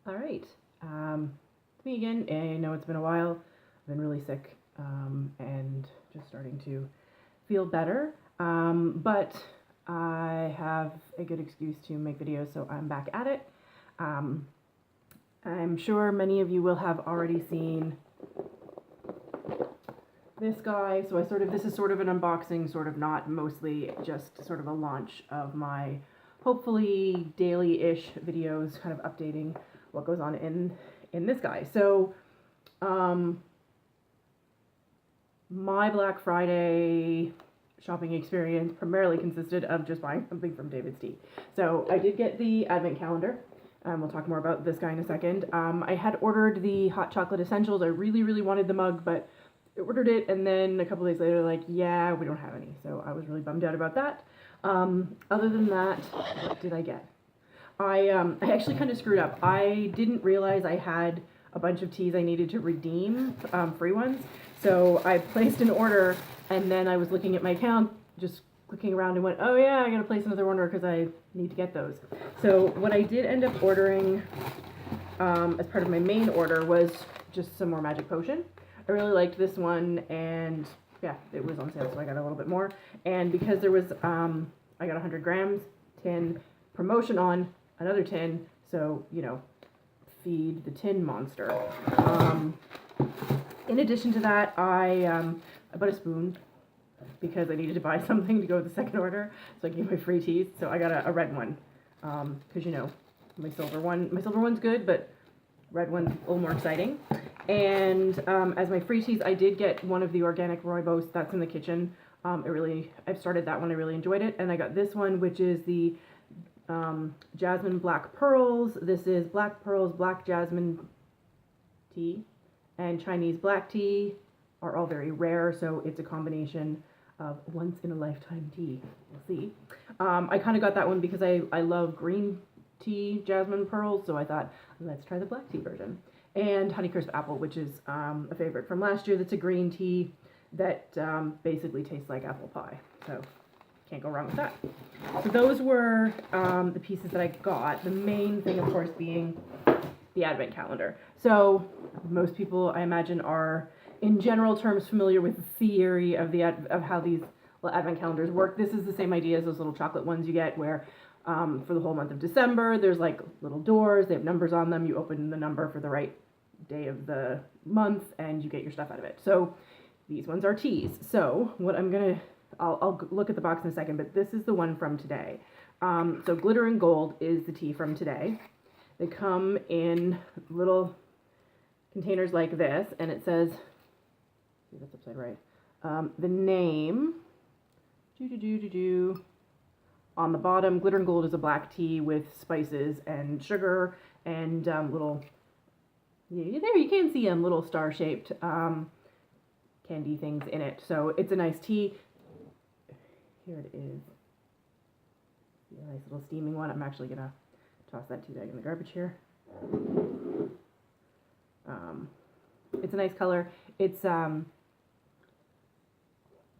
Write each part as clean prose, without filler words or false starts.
All right. It's me again. I know it's been a while. I've been really sick and just starting to feel better. But I have a good excuse to make videos, so I'm back at it. Um, I'm sure many of you will have already seen this guy. So this is sort of an unboxing, sort of not, mostly just sort of a launch of my hopefully daily-ish videos, kind of updating what goes on in this guy. So my Black Friday shopping experience primarily consisted of just buying something from David's Tea. So I did get the advent calendar. We'll talk more about this guy in a second. I had ordered the hot chocolate essentials. I really, really wanted the mug, but I ordered it, and then a couple days later, like, yeah, we don't have any. So I was really bummed out about that. Other than that, what did I get? I actually kind of screwed up. I didn't realize I had a bunch of teas I needed to redeem, free ones. So I placed an order, and then I was looking at my account, just clicking around, and went, oh yeah, I gotta place another order because I need to get those. So what I did end up ordering as part of my main order was just some more Magic Potion. I really liked this one, and yeah, it was on sale, so I got a little bit more. And because there was, I got 100 grams, 10 promotion on, another tin, so, you know, feed the tin monster. In addition to that, I bought a spoon because I needed to buy something to go with the second order, so I gave my free teas, so I got a red one, because, you know, my silver one's good, but red one's a little more exciting. And as my free teas, I did get one of the organic rooibos that's in the kitchen. I've started that one, I really enjoyed it, and I got this one, which is the jasmine black pearls. This is black pearls, black jasmine tea, and Chinese black tea are all very rare, so it's a combination of once in a lifetime tea. We'll see. I kind of got that one because I love green tea jasmine pearls, so I thought, let's try the black tea version. And Honeycrisp apple, which is a favorite from last year. That's a green tea that basically tastes like apple pie, so can't go wrong with that. So those were the pieces that I got. The main thing, of course, being the advent calendar. So most people, I imagine, are in general terms familiar with the theory of of how these advent calendars work. This is the same idea as those little chocolate ones you get, where for the whole month of December, there's like little doors, they have numbers on them, you open the number for the right day of the month, and you get your stuff out of it. So these ones are teas. So what I'll look at the box in a second, but this is the one from today. So Glitter and Gold is the tea from today. They come in little containers like this, and it says, see, that's upside right, the name, on the bottom. Glitter and Gold is a black tea with spices and sugar and little, yeah, there you can see them, little star-shaped candy things in it. So it's a nice tea. Here it is. A nice little steaming one. I'm actually going to toss that tea bag in the garbage here. It's a nice color. It's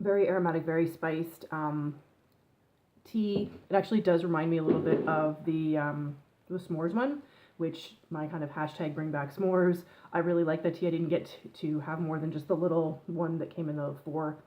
very aromatic, very spiced tea. It actually does remind me a little bit of the s'mores one, which my kind of hashtag bring back s'mores. I really like that tea. I didn't get to have more than just the little one that came in the 4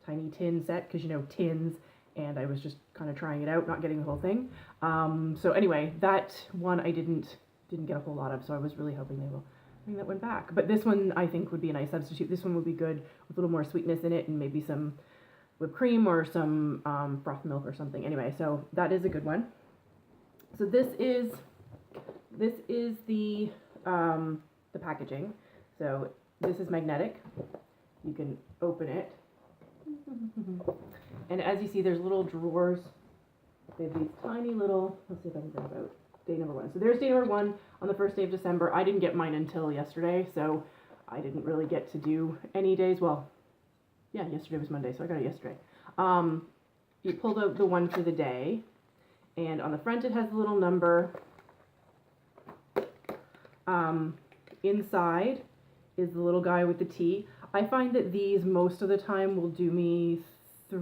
tiny tin set, because, you know, tins, and I was just kind of trying it out, not getting the whole thing. So anyway, that one I didn't get a whole lot of, so I was really hoping they will bring that one back. But this one I think would be a nice substitute. This one would be good with a little more sweetness in it, and maybe some whipped cream or some froth milk or something. Anyway, so that is a good one. So this is the packaging. So this is magnetic. You can open it. And as you see, there's little drawers. They have these tiny little, let's see if I can grab out day number 1. So there's day number 1 on the 1st day of December. I didn't get mine until yesterday, so I didn't really get to do any days. Well, yeah, yesterday was Monday, so I got it yesterday. You pulled out the one for the day, and on the front it has the little number. Inside is the little guy with the tea. I find that these most of the time will do me 2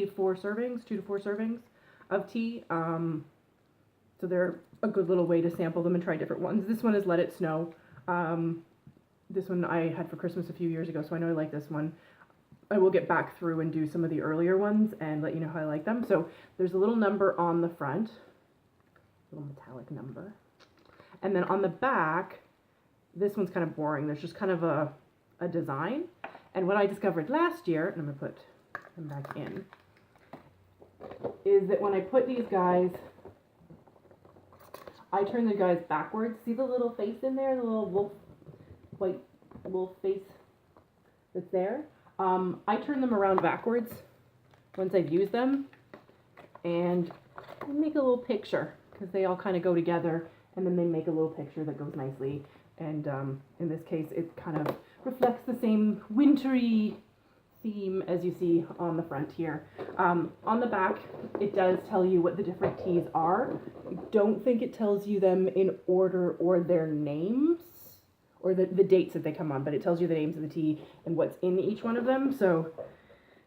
to 4 servings of tea. So they're a good little way to sample them and try different ones. This one is Let It Snow. This one I had for Christmas a few years ago, so I know I like this one. I will get back through and do some of the earlier ones and let you know how I like them. So there's a little number on the front, a little metallic number. And then on the back, this one's kind of boring. There's just kind of a design. And what I discovered last year, and I'm going to put them back in, is that when I put these guys, I turn the guys backwards. See the little face in there, the little wolf, white wolf face that's there? I turn them around backwards once I've used them and make a little picture because they all kind of go together, and then they make a little picture that goes nicely. And in this case, it kind of reflects the same wintry theme as you see on the front here. On the back, it does tell you what the different teas are. I don't think it tells you them in order or their names or the dates that they come on, but it tells you the names of the tea and what's in each one of them. So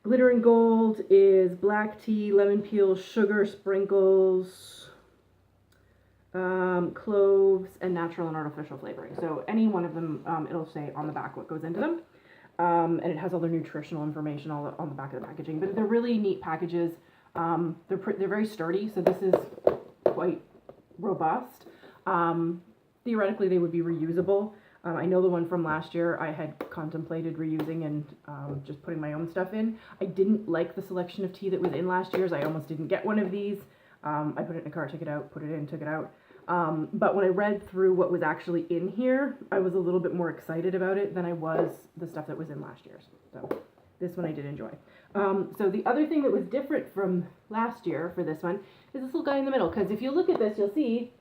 Glitter and Gold is black tea, lemon peel, sugar sprinkles, cloves, and natural and artificial flavoring. So any one of them, it'll say on the back what goes into them. And it has all their nutritional information all on the back of the packaging. But they're really neat packages. They're very sturdy, so this is quite robust. Theoretically, they would be reusable. I know the one from last year I had contemplated reusing and just putting my own stuff in. I didn't like the selection of tea that was in last year's. I almost didn't get one of these. I put it in a car, took it out, put it in, took it out. But when I read through what was actually in here, I was a little bit more excited about it than I was the stuff that was in last year's. So this one I did enjoy. So the other thing that was different from last year for this one is this little guy in the middle. Because if you look at this, you'll see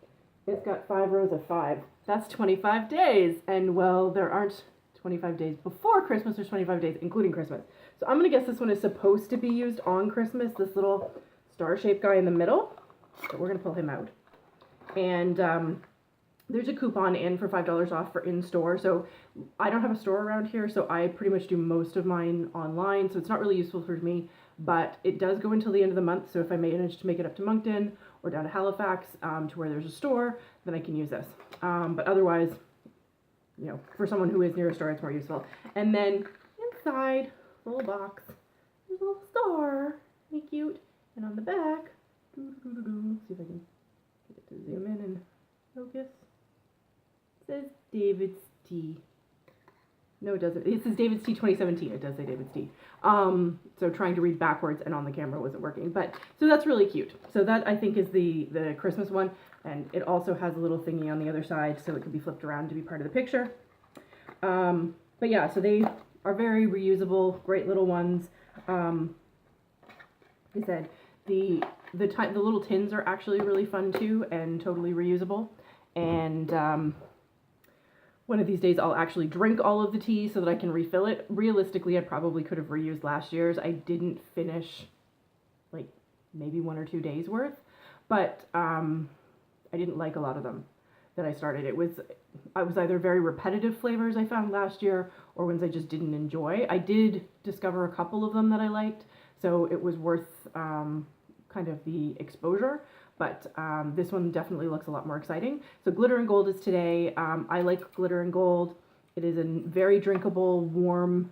it's got 5 rows of 5. That's 25 days. And well, there aren't 25 days before Christmas. There's 25 days, including Christmas. So I'm going to guess this one is supposed to be used on Christmas, this little star-shaped guy in the middle. So we're going to pull him out. And there's a coupon in for $5 off for in-store. So I don't have a store around here, so I pretty much do most of mine online. So it's not really useful for me, but it does go until the end of the month. So if I manage to make it up to Moncton or down to Halifax to where there's a store, then I can use this. But otherwise, you know, for someone who is near a store, it's more useful. And then inside, little box, there's a little star. Isn't it cute? And on the back, see if I can get it to zoom in and focus. It says David's Tea. No, it doesn't. It says David's Tea 2017. It does say David's Tea. So trying to read backwards and on the camera wasn't working. But so that's really cute. So that I think is the Christmas one. And it also has a little thingy on the other side so it can be flipped around to be part of the picture. But yeah, so they are very reusable, great little ones. Like I said, the little tins are actually really fun too and totally reusable. And one of these days I'll actually drink all of the tea so that I can refill it. Realistically, I probably could have reused last year's. I didn't finish like maybe 1 or 2 days worth, but I didn't like a lot of them that I started. It was either very repetitive flavors I found last year or ones I just didn't enjoy. I did discover a couple of them that I liked, so it was worth kind of the exposure. But this one definitely looks a lot more exciting. So Glitter and Gold is today. I like Glitter and Gold. It is a very drinkable, warm,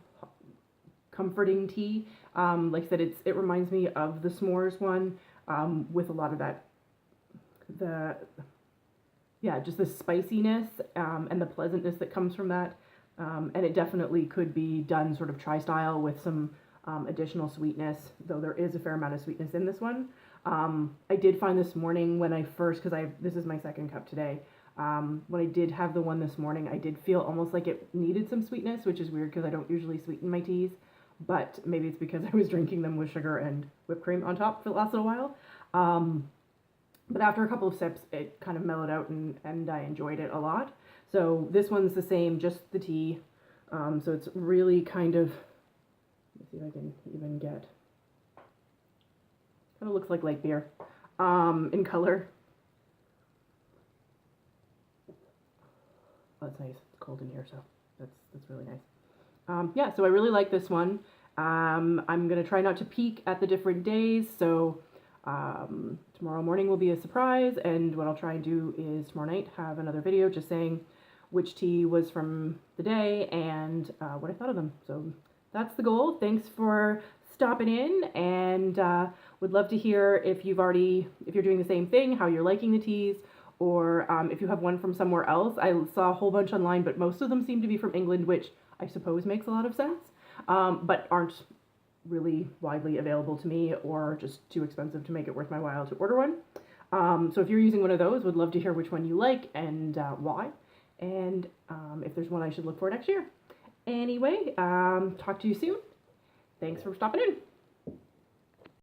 comforting tea. Like I said, it reminds me of the s'mores one with a lot of that, just the spiciness and the pleasantness that comes from that. And it definitely could be done sort of tri-style with some additional sweetness, though there is a fair amount of sweetness in this one. I did find this morning when I first, because this is my second cup today, when I did have the one this morning, I did feel almost like it needed some sweetness, which is weird because I don't usually sweeten my teas, but maybe it's because I was drinking them with sugar and whipped cream on top for the last little while. But after a couple of sips, it kind of mellowed out and I enjoyed it a lot. So this one's the same, just the tea. So it's really kind of, let's see if I can even get, kind of looks like light beer in color. Oh, that's nice. It's cold in here, so that's really nice. Yeah, so I really like this one. I'm going to try not to peek at the different days, so Tomorrow morning will be a surprise, and what I'll try and do is tomorrow night have another video just saying which tea was from the day and what I thought of them. So that's the goal. Thanks for stopping in, and would love to hear if you're doing the same thing, how you're liking the teas, or if you have one from somewhere else. I saw a whole bunch online, but most of them seem to be from England, which I suppose makes a lot of sense, but aren't really widely available to me or just too expensive to make it worth my while to order one. So if you're using one of those, would love to hear which one you like and why, and if there's one I should look for next year. Anyway, talk to you soon. Thanks for stopping in.